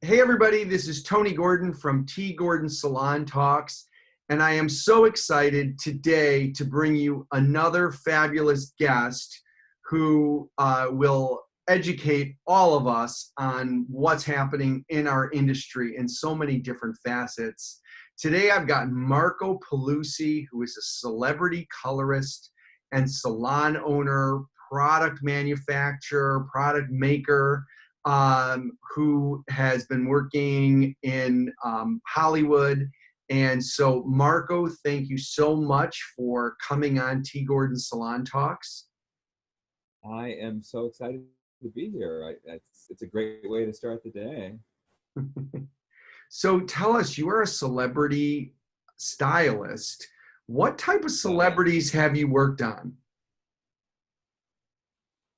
Hey everybody, this is Tony Gordon from Gordon Salon Talks, and I am so excited today to bring you another fabulous guest who will educate all of us on what's happening in our industry in so many different facets. Today I've got Marco Pelusi, who is a celebrity colorist and salon owner, product manufacturer, product maker, who has been working in Hollywood. And so, Marco, thank you so much for coming on Gordon Salon Talks. I am so excited to be here. It's a great way to start the day. So tell us, you are a celebrity stylist. What type of celebrities have you worked on?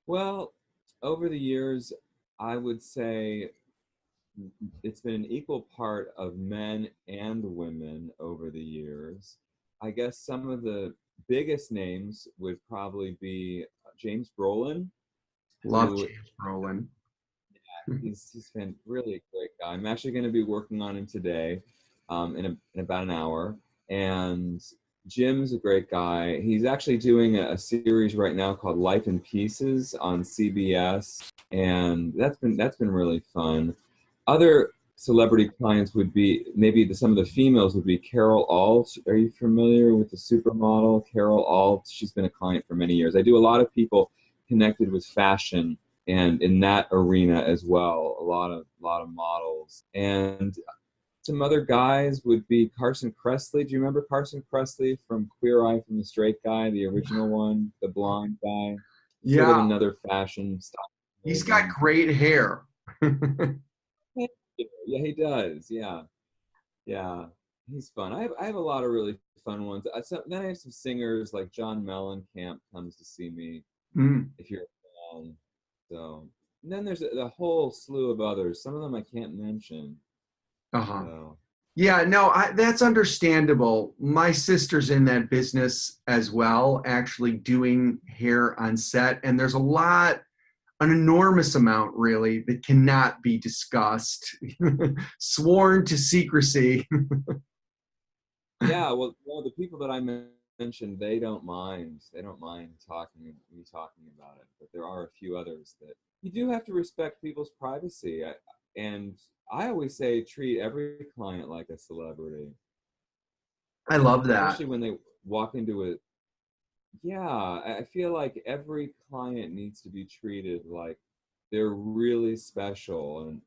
Well, over the years, I would say it's been an equal part of men and women over the years. I guess some of the biggest names would probably be James Brolin. Love James Brolin. Yeah, he's been really a great guy. I'm actually going to be working on him today in about an hour. And Jim's a great guy. He's actually doing a series right now called Life in Pieces on CBS, and that's been really fun. Other celebrity clients would be maybe some of the females would be Carol Alt. Are you familiar with the supermodel Carol Alt? She's been a client for many years. I do a lot of people connected with fashion and in that arena as well. A lot of models. And some other guys would be Carson Kressley. Do you remember Carson Kressley from Queer Eye from the Straight Guy, the original one, the blonde guy? Yeah. Sort of another fashion style. He's got great hair. Yeah, he does. Yeah. He's fun. I have a lot of really fun ones. Then I have some singers like John Mellencamp comes to see me if you're a fan. So, and then there's a whole slew of others. Some of them I can't mention. So. Yeah, no, that's understandable. My sister's in that business as well, actually doing hair on set. And there's an enormous amount really that cannot be discussed, sworn to secrecy. Yeah, well, the people that I mentioned, they don't mind talking about it. But there are a few others that you do have to respect people's privacy. And I always say treat every client like a celebrity. I love that. Especially when they walk into it. Yeah, I feel like every client needs to be treated like they're really special. And,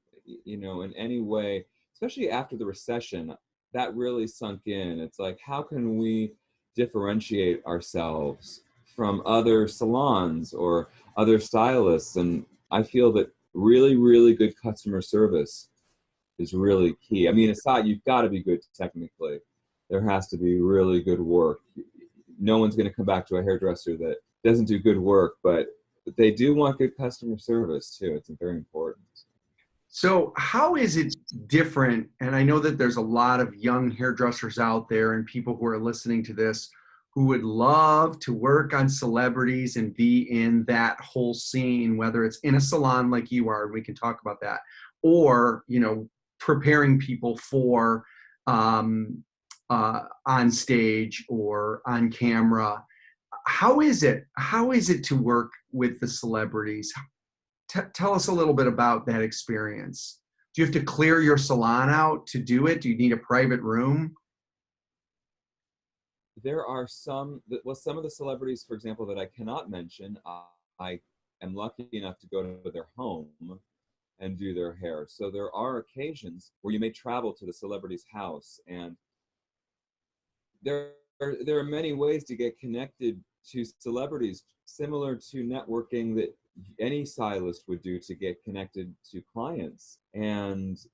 in any way, especially after the recession, that really sunk in. It's like, how can we differentiate ourselves from other salons or other stylists? And I feel that really, really good customer service is really key. I mean, aside, you've got to be good technically. There has to be really good work. No one's going to come back to a hairdresser that doesn't do good work, but they do want good customer service too. It's very important. So how is it different? And I know that there's a lot of young hairdressers out there and people who are listening to this who would love to work on celebrities and be in that whole scene, whether it's in a salon like you are, and we can talk about that, or, preparing people for on stage or on camera. How is it to work with the celebrities? Tell us a little bit about that experience. Do you have to clear your salon out to do it? Do you need a private room? There are some of the celebrities, for example, that I cannot mention. I am lucky enough to go to their home and do their hair. So there are occasions where you may travel to the celebrity's house, and there are many ways to get connected to celebrities, similar to networking that any stylist would do to get connected to clients. And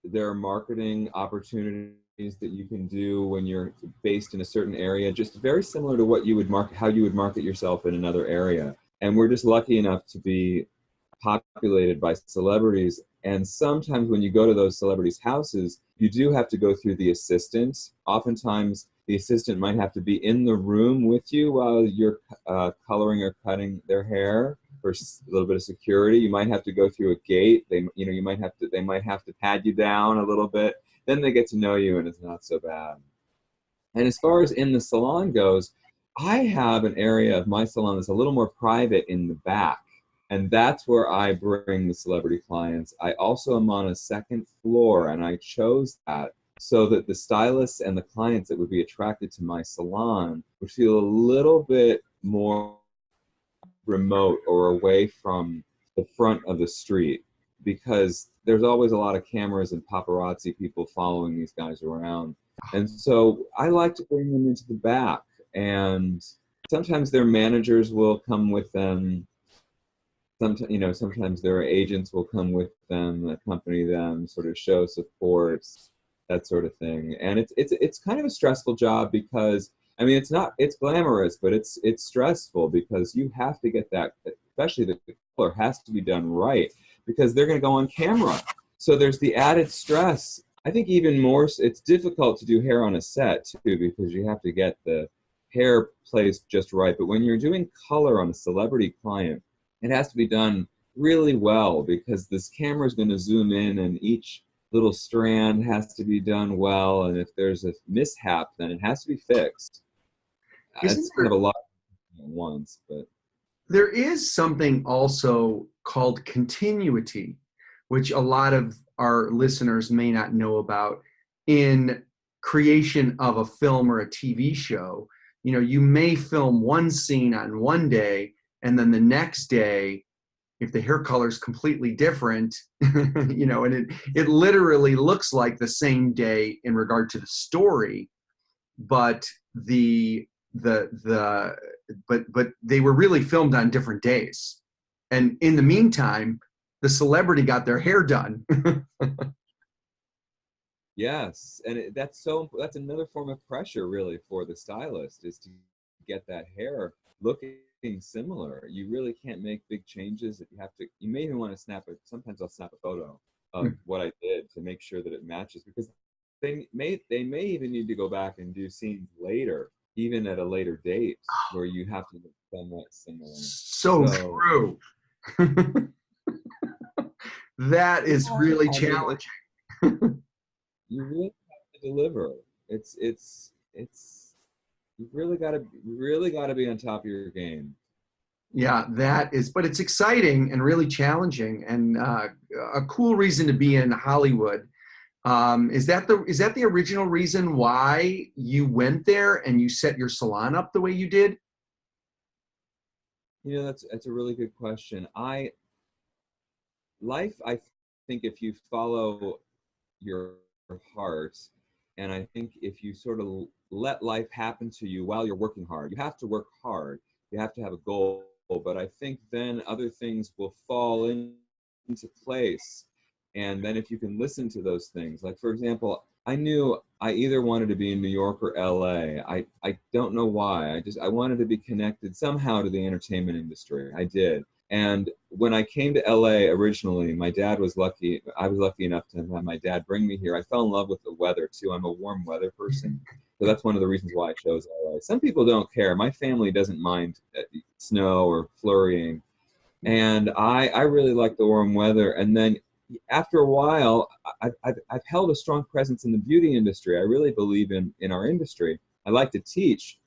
there are marketing opportunities that you can do when you're based in a certain area, just very similar to how you would market yourself in another area. And we're just lucky enough to be populated by celebrities. And sometimes when you go to those celebrities' houses, you do have to go through the assistant. Oftentimes, the assistant might have to be in the room with you while you're coloring or cutting their hair. for a little bit of security. You might have to go through a gate. They might have to pat you down a little bit. Then they get to know you, and it's not so bad. And as far as in the salon goes, I have an area of my salon that's a little more private in the back. And that's where I bring the celebrity clients. I also am on a second floor, and I chose that so that the stylists and the clients that would be attracted to my salon would feel a little bit more remote or away from the front of the street, because there's always a lot of cameras and paparazzi people following these guys around. And so I like to bring them into the back, and sometimes their managers will come with them. Sometimes their agents will come with them, accompany them, sort of show support, that sort of thing. And it's kind of a stressful job, because it's glamorous, but it's stressful, because you have to get that, especially the color has to be done right, because they're going to go on camera. So there's the added stress. I think even more, it's difficult to do hair on a set too, because you have to get the hair placed just right. But when you're doing color on a celebrity client, it has to be done really well, because this camera is going to zoom in, and each little strand has to be done well. And if there's a mishap, then it has to be fixed. It's kind of a lot at once, but there is something also called continuity, which a lot of our listeners may not know about in creation of a film or a TV show. You may film one scene on one day, and then the next day, if the hair color is completely different, and it literally looks like the same day in regard to the story, but but they were really filmed on different days. And in the meantime, the celebrity got their hair done. Yes, and that's another form of pressure, really, for the stylist, is to get that hair looking similar. You really can't make big changes. You may even want to sometimes I'll snap a photo of what I did to make sure that it matches, because they may even need to go back and do scenes later, even at a later date, where you have to look somewhat similar. So true. That is really challenging. You really have to deliver. You really got to be on top of your game. Yeah, but it's exciting and really challenging, and a cool reason to be in Hollywood. Is that the original reason why you went there and you set your salon up the way you did? That's a really good question. I think if you follow your heart, and I think if you sort of let life happen to you while you're working hard, you have to work hard, you have to have a goal, but I think then other things will fall into place. And then if you can listen to those things, like, for example, I knew I either wanted to be in New York or LA. I don't know why. I wanted to be connected somehow to the entertainment industry. I did. And when I came to LA originally, I was lucky enough to have my dad bring me here. I fell in love with the weather too. I'm a warm weather person. So that's one of the reasons why I chose LA. Some people don't care. My family doesn't mind snow or flurrying. And I really like the warm weather. And then after a while, I've held a strong presence in the beauty industry. I really believe in our industry. I like to teach,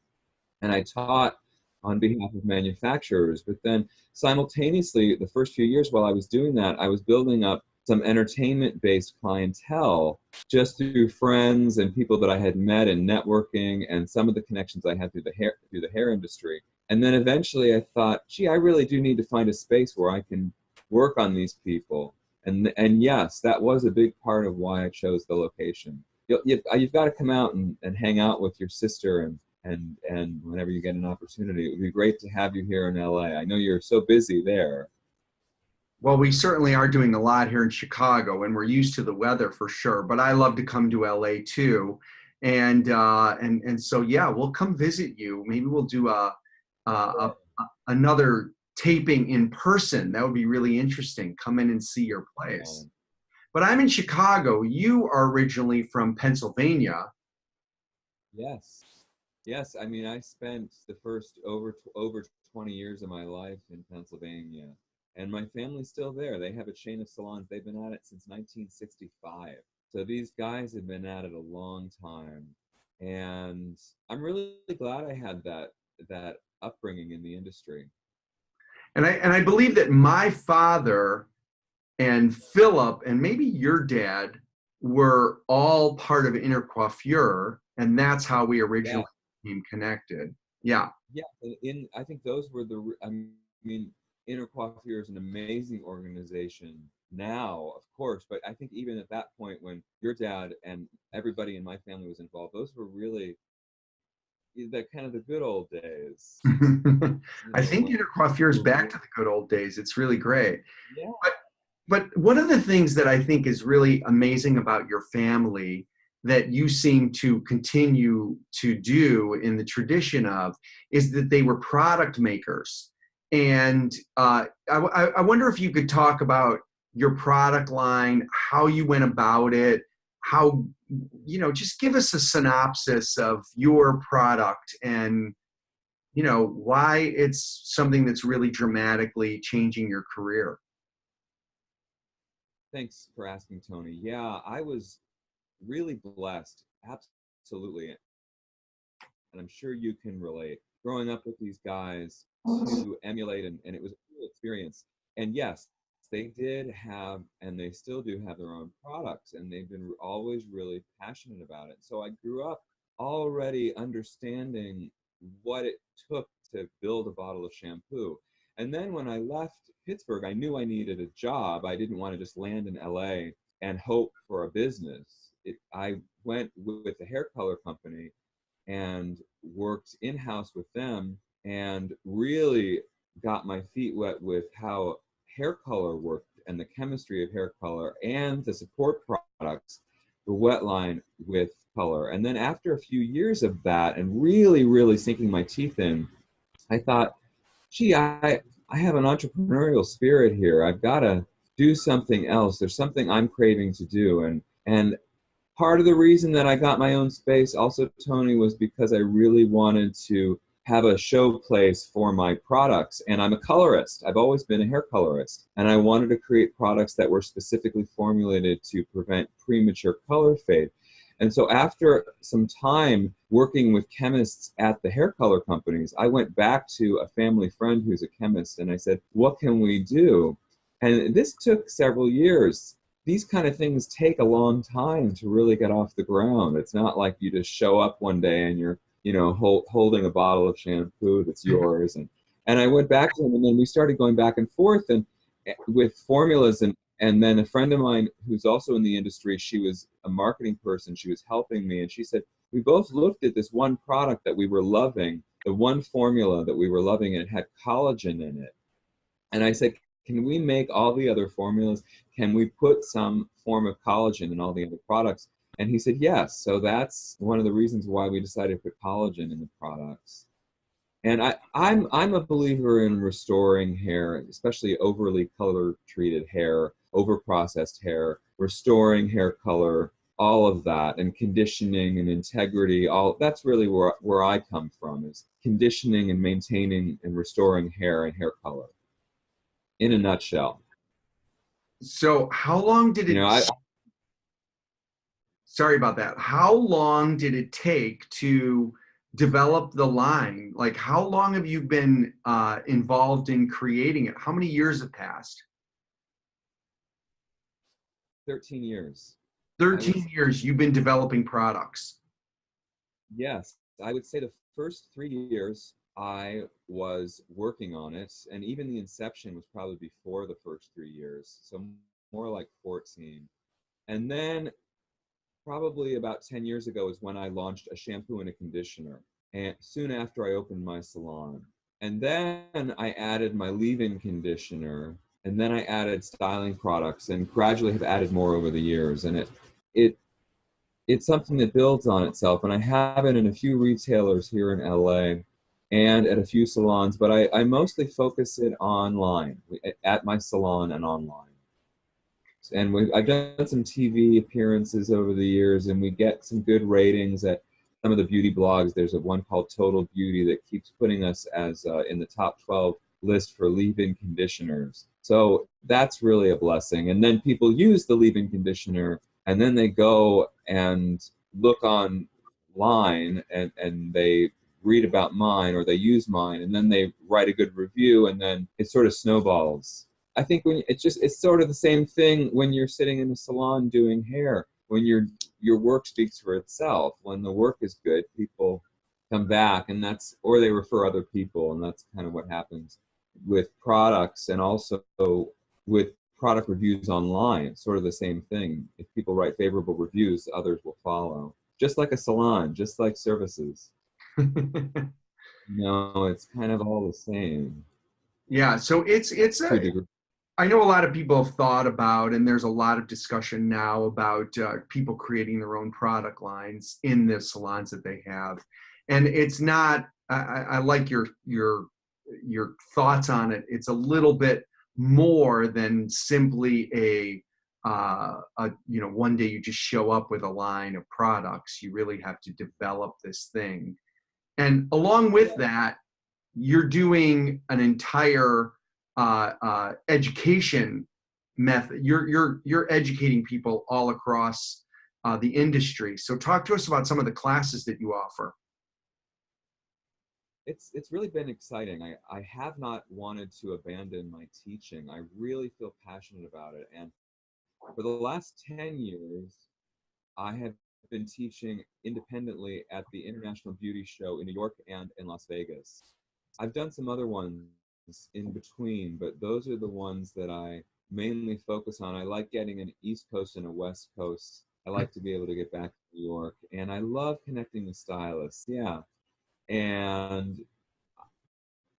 and I taught on behalf of manufacturers. But then simultaneously, the first few years while I was doing that, I was building up some entertainment-based clientele just through friends and people that I had met and networking, and some of the connections I had through the hair industry. And then eventually I thought, gee, I really do need to find a space where I can work on these people. And yes, that was a big part of why I chose the location. You've got to come out and hang out with your sister, and whenever you get an opportunity. It would be great to have you here in LA. I know you're so busy there. Well, we certainly are doing a lot here in Chicago, and we're used to the weather for sure. But I love to come to LA too, and so yeah, we'll come visit you. Maybe we'll do another taping in person. That would be really interesting. Come in and see your place. But I'm in Chicago. You are originally from Pennsylvania. Yes. I mean, I spent the first over 20 years of my life in Pennsylvania. And my family's still there. They have a chain of salons. They've been at it since 1965. So these guys have been at it a long time. And I'm really glad I had that upbringing in the industry. And I believe that my father and Philip and maybe your dad were all part of Inner Coiffure, and that's how we originally became connected. Yeah. Yeah, I think those were I mean, Inner Coiffure is an amazing organization now, of course, but I think even at that point when your dad and everybody in my family was involved, those were really the kind of the good old days. I think Inner Coiffure is back to the good old days. It's really great. Yeah. But one of the things that I think is really amazing about your family that you seem to continue to do in the tradition of is that they were product makers. And I wonder if you could talk about your product line, how you went about it, how, just give us a synopsis of your product and, why it's something that's really dramatically changing your career. Thanks for asking, Tony. Yeah, I was really blessed, absolutely. And I'm sure you can relate. Growing up with these guys to emulate, and it was a cool experience. And yes, they did have, and they still do have their own products, and they've been always really passionate about it. So I grew up already understanding what it took to build a bottle of shampoo. And then when I left Pittsburgh, I knew I needed a job. I didn't want to just land in LA and hope for a business. I went with a hair color company and worked in-house with them and really got my feet wet with how hair color worked and the chemistry of hair color and the support products, the wet line with color. And then after a few years of that and really, really sinking my teeth in, I thought, gee, I have an entrepreneurial spirit here. I've got to do something else. There's something I'm craving to do. And part of the reason that I got my own space also, Tony, was because I really wanted to have a show place for my products. And I'm a colorist. I've always been a hair colorist. And I wanted to create products that were specifically formulated to prevent premature color fade. And so after some time working with chemists at the hair color companies, I went back to a family friend who's a chemist and I said, what can we do? And this took several years. These kind of things take a long time to really get off the ground. It's not like you just show up one day and you're, holding a bottle of shampoo that's yours. And I went back to him and then we started going back and forth and with formulas and then a friend of mine who's also in the industry, she was a marketing person, she was helping me, and she said, we both looked at this one product that we were loving, the one formula that we were loving, and it had collagen in it. And I said, can we make all the other formulas? Can we put some form of collagen in all the other products? And he said, yes. So that's one of the reasons why we decided to put collagen in the products. And I'm a believer in restoring hair, especially overly color-treated hair, over-processed hair, restoring hair color, all of that, and conditioning and integrity. That's really where I come from, is conditioning and maintaining and restoring hair and hair color, in a nutshell. So how long did it... Sorry about that. How long did it take to develop the line? Like, how long have you been involved in creating it? How many years have passed? 13 years. 13 years you've been developing products. Yes. I would say the first 3 years I was working on it, and even the inception was probably before the first 3 years, so more like 14. And then probably about 10 years ago is when I launched a shampoo and a conditioner, and soon after I opened my salon. And then I added my leave-in conditioner, and then I added styling products, and gradually have added more over the years. And it's something that builds on itself, and I have it in a few retailers here in LA and at a few salons, but I mostly focus it online, at my salon and online. And I've done some TV appearances over the years, and we get some good ratings at some of the beauty blogs. There's one called Total Beauty that keeps putting us as in the top 12 list for leave-in conditioners. So that's really a blessing. And then people use the leave-in conditioner, and then they go and look online and they read about mine, or they use mine, and then they write a good review, and then it sort of snowballs. I think it's sort of the same thing when you're sitting in a salon doing hair. When your work speaks for itself. When the work is good, people come back, and or they refer other people, and that's kind of what happens with products, and also with product reviews online. It's sort of the same thing. If people write favorable reviews, others will follow. Just like a salon, just like services. No, it's kind of all the same. Yeah, so I know a lot of people have thought about, and there's a lot of discussion now about people creating their own product lines in the salons that they have. And it's not, I like your thoughts on it. It's a little bit more than simply one day you just show up with a line of products. You really have to develop this thing. And along with that, you're doing an entire education method. You're educating people all across the industry. So talk to us about some of the classes that you offer. It's really been exciting. I have not wanted to abandon my teaching. I really feel passionate about it. And for the last 10 years, I have been teaching independently at the International Beauty Show in New York and in Las Vegas. I've done some other ones in between, but those are the ones that I mainly focus on. I like getting an East Coast and a West Coast. I like to be able to get back to New York, and I love connecting with stylists. Yeah. And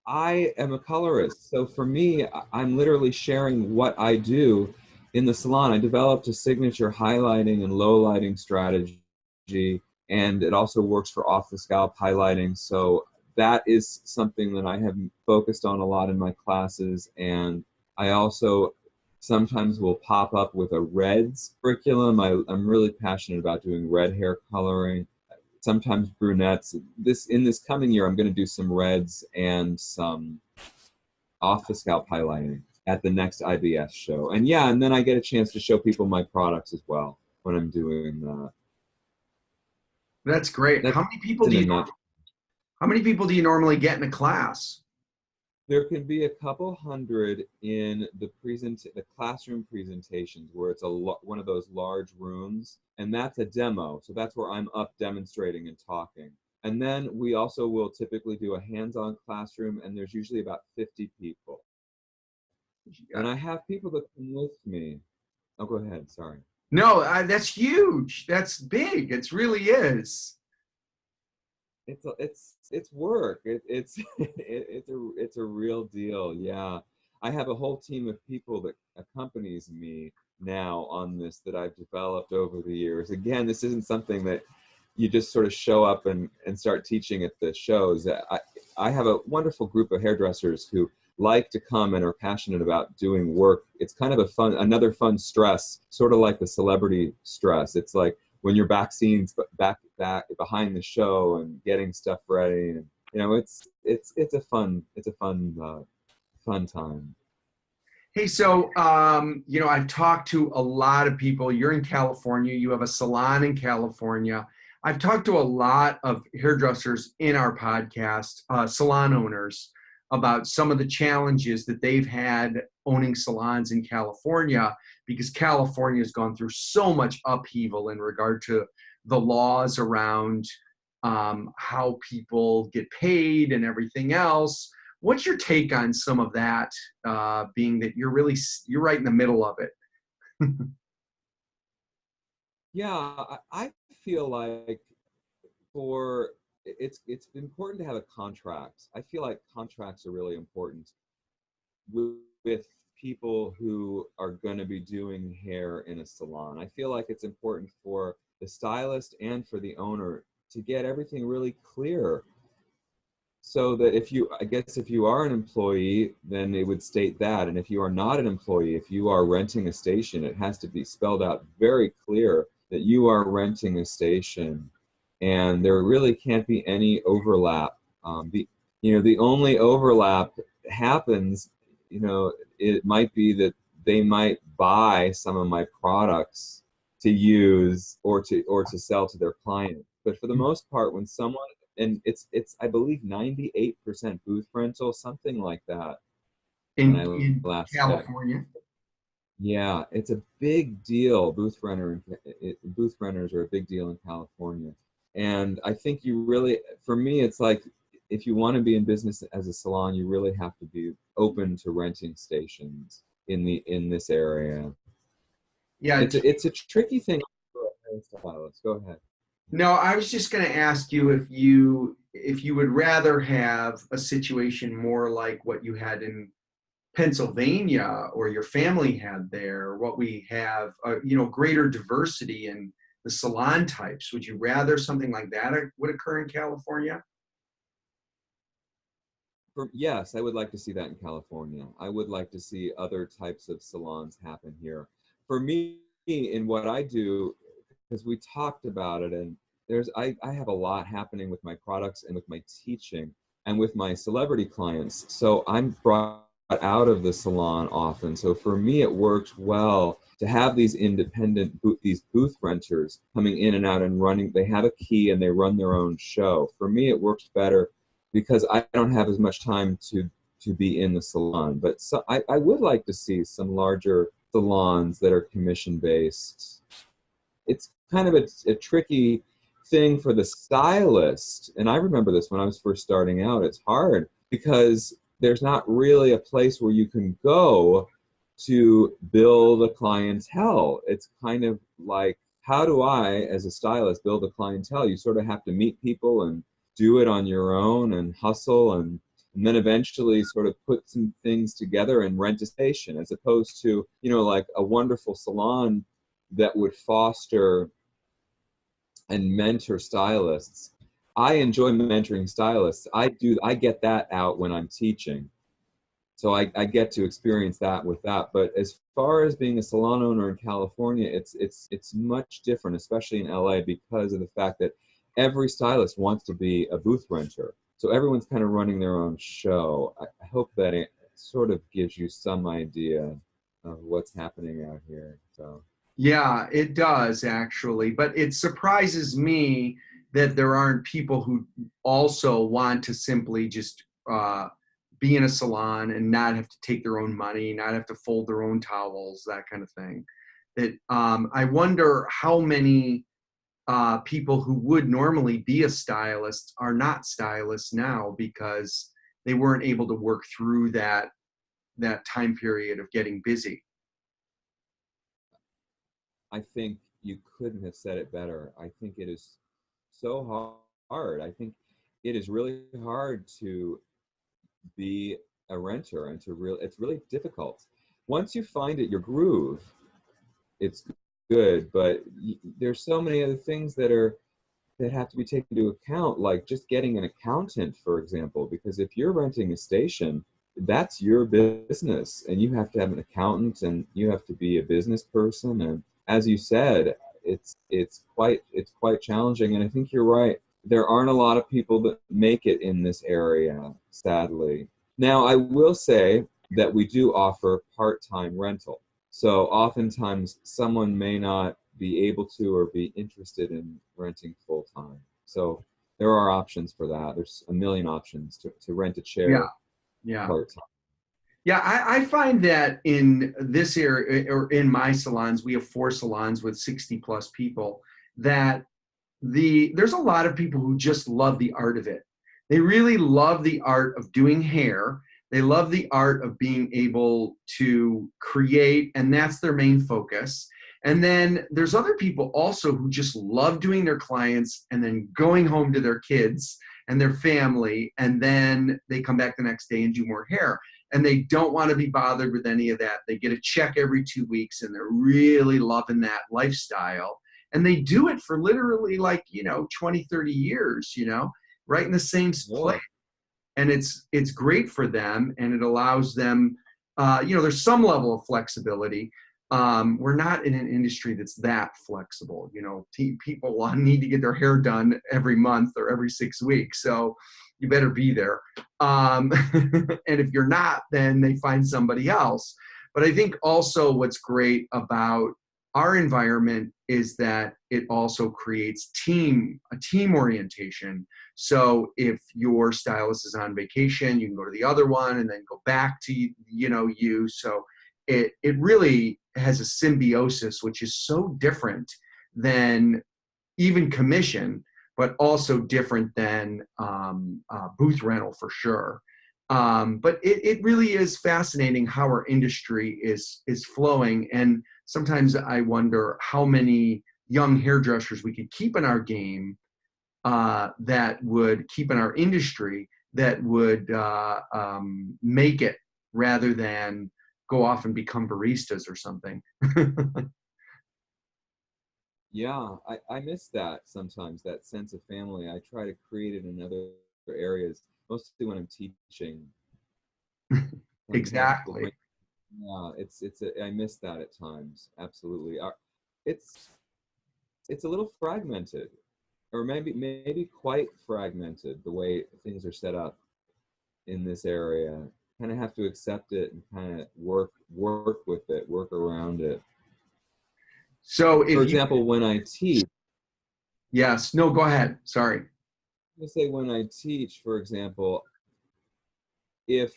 I am a colorist. So for me, I'm literally sharing what I do in the salon. I developed a signature highlighting and low lighting strategy, and it also works for off the scalp highlighting. So that is something that I have focused on a lot in my classes. And I also sometimes will pop up with a reds curriculum. I'm really passionate about doing red hair coloring, sometimes brunettes. In this coming year, I'm going to do some reds and some off the scalp highlighting at the next IBS show. And yeah, and then I get a chance to show people my products as well when I'm doing that. That's great. How many people do you normally get in a class? There can be a couple hundred in the classroom presentations, where it's one of those large rooms, and that's a demo. So that's where I'm up demonstrating and talking. And then we also will typically do a hands-on classroom, and there's usually about 50 people. And I have people that come with me. Oh, go ahead. Sorry. No, that's huge. That's big. It really is. It's work. It's a real deal. Yeah, I have a whole team of people that accompanies me now on this that I've developed over the years. Again, this isn't something that you just sort of show up and start teaching at the shows. I have a wonderful group of hairdressers who like to come and are passionate about doing work. It's kind of another fun stress, sort of like the celebrity stress. It's like when you're back behind the show and getting stuff ready, and it's a fun time. Hey, so I've talked to a lot of people. You're in California. You have a salon in California. I've talked to a lot of hairdressers in our podcast, salon owners, about some of the challenges that they've had owning salons in California, because California has gone through so much upheaval in regard to the laws around how people get paid and everything else. What's your take on some of that, being that you're right in the middle of it? Yeah, I feel like it's important to have a contract. I feel like contracts are really important with people who are going to be doing hair in a salon. I feel like it's important for the stylist and for the owner to get everything really clear, so that if you are an employee, then it would state that. And if you are not an employee, if you are renting a station, it has to be spelled out very clear that you are renting a station, and there really can't be any overlap. The only overlap happens, it might be that they might buy some of my products to use or to sell to their client. But for the most part, when someone, and it's I believe 98% booth rental, something like that, when I in last checked. California. Yeah, it's a big deal. Booth renters are a big deal in California. And I think for me, it's like, if you want to be in business as a salon, you really have to be open to renting stations in this area. Yeah. It's a tricky thing for a hairstylist. Go ahead. No, I was just going to ask you if you would rather have a situation more like what you had in Pennsylvania or your family had there, what we have, greater diversity in the salon types. Would you rather something like that would occur in California? Yes, I would like to see that in California. I would like to see other types of salons happen here. For me, in what I do, because we talked about it, and I have a lot happening with my products and with my teaching and with my celebrity clients. So I'm brought out of the salon often. So for me, it works well to have these these booth renters coming in and out and running. They have a key and they run their own show. For me, it works better because I don't have as much time to be in the salon. But I would like to see some larger salons that are commission based. It's kind of a tricky thing for the stylist. And I remember this when I was first starting out. It's hard because there's not really a place where you can go to build a clientele. It's kind of like, how do I, as a stylist, build a clientele? You sort of have to meet people and do it on your own and hustle and then eventually sort of put some things together and rent a station, as opposed to, like a wonderful salon that would foster and mentor stylists. I enjoy mentoring stylists. I get that out when I'm teaching. So I get to experience that with that. But as far as being a salon owner in California, it's much different, especially in LA, because of the fact that every stylist wants to be a booth renter. So everyone's kind of running their own show. I hope that it sort of gives you some idea of what's happening out here. So. Yeah, it does actually, but it surprises me that there aren't people who also want to simply just be in a salon and not have to take their own money, not have to fold their own towels, that kind of thing. That I wonder how many people who would normally be a stylist are not stylists now because they weren't able to work through that time period of getting busy. I think you couldn't have said it better. I think it is so hard. I think it is really hard to be a renter and it's really difficult. Once you find it, your groove, it's good, but there's so many other things that have to be taken into account, like just getting an accountant, for example, because if you're renting a station, that's your business and you have to have an accountant and you have to be a business person. And as you said, it's quite challenging. And I think you're right. There aren't a lot of people that make it in this area, sadly. Now, I will say that we do offer part-time rental. So oftentimes someone may not be able to or be interested in renting full-time. So there are options for that. There's a million options to rent a chair part-time. Yeah, I find that in this area, or in my salons, we have 4 salons with 60 plus people, that there's a lot of people who just love the art of it. They really love the art of doing hair. They love the art of being able to create, and that's their main focus. And then there's other people also who just love doing their clients and then going home to their kids and their family, and then they come back the next day and do more hair. And they don't want to be bothered with any of that. They get a check every 2 weeks and they're really loving that lifestyle. And they do it for literally 20, 30 years, right in the same place. And it's great for them, and it allows them, there's some level of flexibility, we're not in an industry that's that flexible. You know, people need to get their hair done every month or every 6 weeks. So you better be there. And if you're not, then they find somebody else. But I think also what's great about our environment is that it also creates a team orientation. So if your stylist is on vacation, you can go to the other one and then go back to, you. So it really has a symbiosis, which is so different than even commission, but also different than booth rental for sure. But it really is fascinating how our industry is flowing. And sometimes I wonder how many young hairdressers we could keep in our game, that would keep in our industry, that would make it, rather than go off and become baristas or something. Yeah, I miss that sometimes, that sense of family. I try to create it in other areas, mostly when I'm teaching. Exactly. Yeah, I miss that at times. Absolutely. It's it's a little fragmented, or maybe quite fragmented, the way things are set up in this area. Kind of have to accept it and kind of work with it, work around it. So For if you, example, when I teach, yes, no, go ahead. Sorry. I say when I teach, for example, if,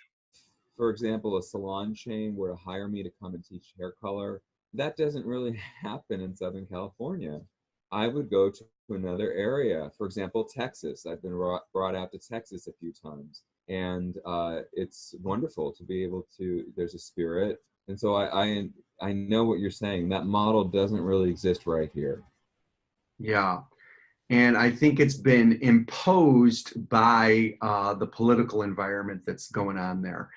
for example, a salon chain were to hire me to come and teach hair color, that doesn't really happen in Southern California. I would go to another area, for example, Texas. I've been brought out to Texas a few times, and it's wonderful to be able to. There's a spirit, and so I know what you're saying. That model doesn't really exist right here. Yeah. And I think it's been imposed by the political environment that's going on there.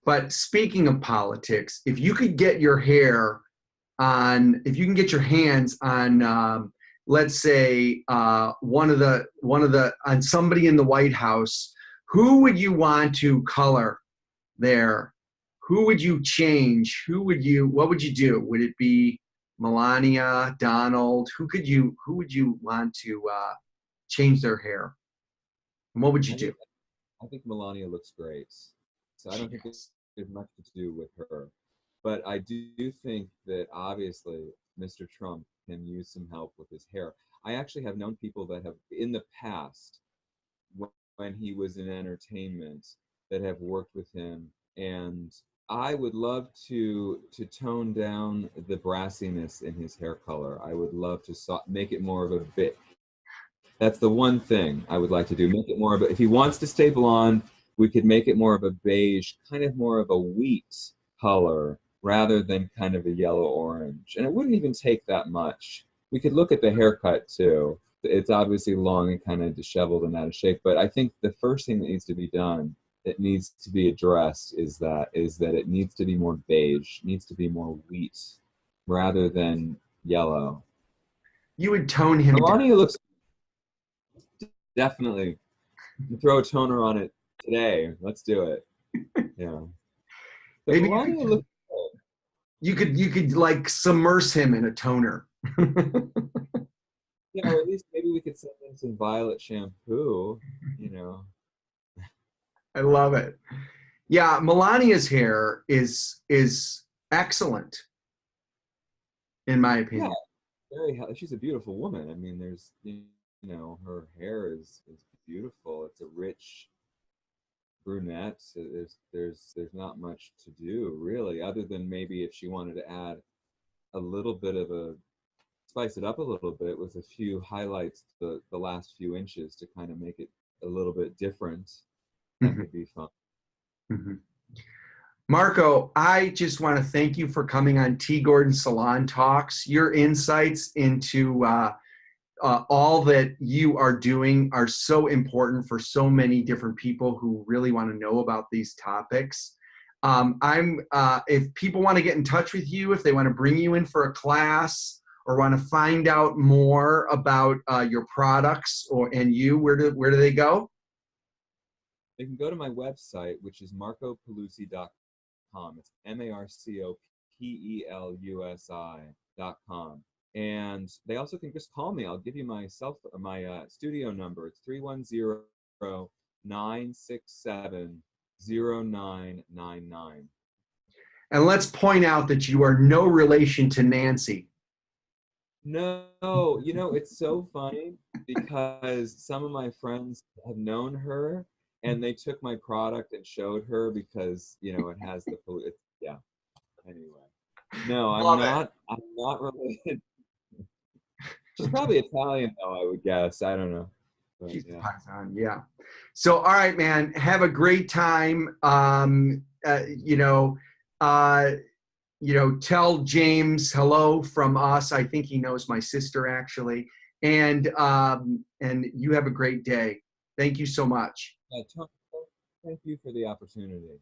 But speaking of politics, if you could get your hair if you can get your hands on, let's say, on somebody in the White House, who would you want to color there? Who would you change? What would you do? Would it be Melania, Donald? Who would you want to change their hair? And what would you I do? think I think Melania looks great, so I don't think Yes. there's much to do with her. But I do think that obviously Mr. Trump can use some help with his hair. I actually have known people that have, in the past, when he was in entertainment, that have worked with him, and I would love to tone down the brassiness in his hair color. I would love to make it more of a bit. That's the one thing I would like to do. Make it more of a. If he wants to stay blonde, we could make it more of a beige, kind of more of a wheat color, rather than kind of a yellow orange. And it wouldn't even take that much. We could look at the haircut too. It's obviously long and kind of disheveled and out of shape. But I think the first thing that needs to be done, that needs to be addressed, is that it needs to be more beige, needs to be more wheat, rather than yellow. You would tone him down. Melania looks definitely. Throw a toner on it today. Let's do it. Yeah. But Maybe Melania looks good. you could like submerge him in a toner. Yeah, or at least maybe we could send in some violet shampoo, you know. I love it. Yeah, Melania's hair is excellent in my Yeah, opinion. she's a beautiful woman. I mean, her hair is beautiful. It's a rich brunette. So there's not much to do really, other than maybe if she wanted to add a little bit of a spice it up a little bit with a few highlights, the last few inches, to kind of make it a little bit different. That Mhm, could be fun. mhm. Marco, I just want to thank you for coming on T. Gordon Salon Talks. Your insights into all that you are doing are so important for so many different people who really want to know about these topics. If people want to get in touch with you, if they want to bring you in for a class or want to find out more about your products and where do they go? They can go to my website, which is marcopelusi.com. It's pelusi.com. And they also can just call me. I'll give you my studio number. It's 310-967-0999. And let's point out that you are no relation to Nancy. No, you know, it's so funny because some of my friends have known her and they took my product and showed her because, you know, it has the, yeah. Anyway, no, I'm not related. She's probably Italian though, I would guess. I don't know. But, She's yeah. Paisan, yeah. So, all right, man, have a great time. Tell James hello from us. I think he knows my sister actually. And you have a great day. Thank you so much. Tony, thank you for the opportunity.